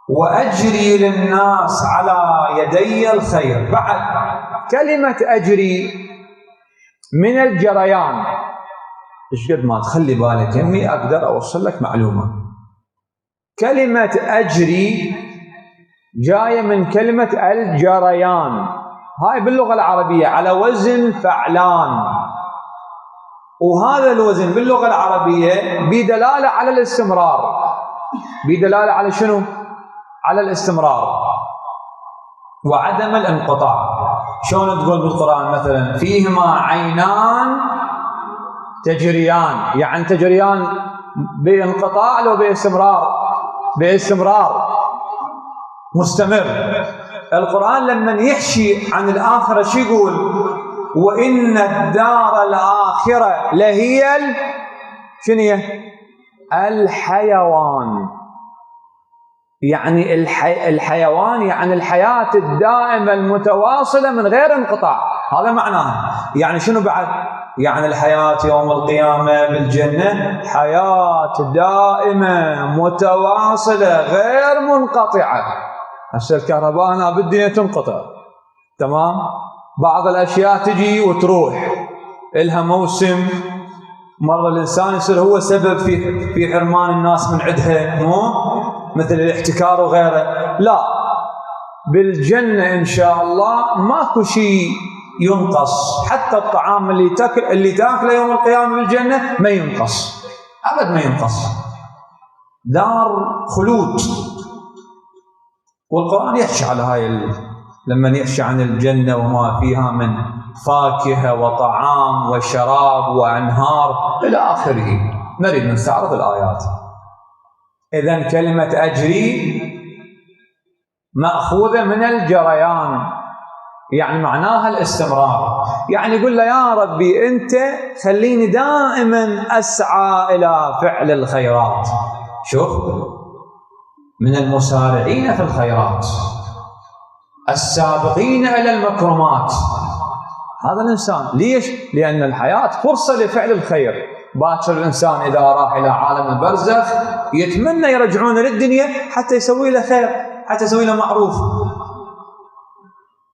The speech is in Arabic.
وأجري للناس على يدي الخير. بعد كلمة أجري من الجريان، إيش قد ما تخلي بالك يمي أقدر أوصل لك معلومة. كلمة أجري جاية من كلمة الجريان، هاي باللغة العربية على وزن فعلان، وهذا الوزن باللغة العربية بدلالة على الاستمرار. بدلالة على شنو؟ على الاستمرار وعدم الانقطاع. شلون تقول بالقرآن مثلا فيهما عينان تجريان، يعني تجريان بانقطاع لو باستمرار؟ باستمرار مستمر. القرآن لما يحكي عن الآخرة شو يقول؟ وإن الدار الآخرة لهي شنو هي؟ الحيوان. يعني الحيوان يعني الحياة الدائمة المتواصلة من غير انقطاع، هذا معناها. يعني شنو بعد؟ يعني الحياة يوم القيامة بالجنة حياة دائمة متواصلة غير منقطعة. هسه الكهرباء هنا بالدنيا تنقطع، تمام؟ بعض الأشياء تجي وتروح، إلها موسم، مرة الإنسان يصير هو سبب في حرمان الناس من عندها، مو مثل الاحتكار وغيره. لا، بالجنة إن شاء الله ماكو شيء ينقص، حتى الطعام اللي تاكله يوم القيامة بالجنة ما ينقص أبد، ما ينقص، دار خلود. والقرآن يحكي على هاي لما يحكي عن الجنة وما فيها من فاكهة وطعام وشراب وأنهار إلى آخره. نريد نستعرض الآيات. إذن كلمة أجري مأخوذة من الجريان، يعني معناها الاستمرار. يعني يقول له يا ربي أنت خليني دائما أسعى إلى فعل الخيرات. شوف، من المسارعين في الخيرات، السابقين إلى المكرمات. هذا الإنسان ليش؟ لأن الحياة فرصة لفعل الخير. باكر الإنسان إذا راح إلى عالم البرزخ يتمنى يرجعونه للدنيا حتى يسوي له خير، حتى يسوي له معروف.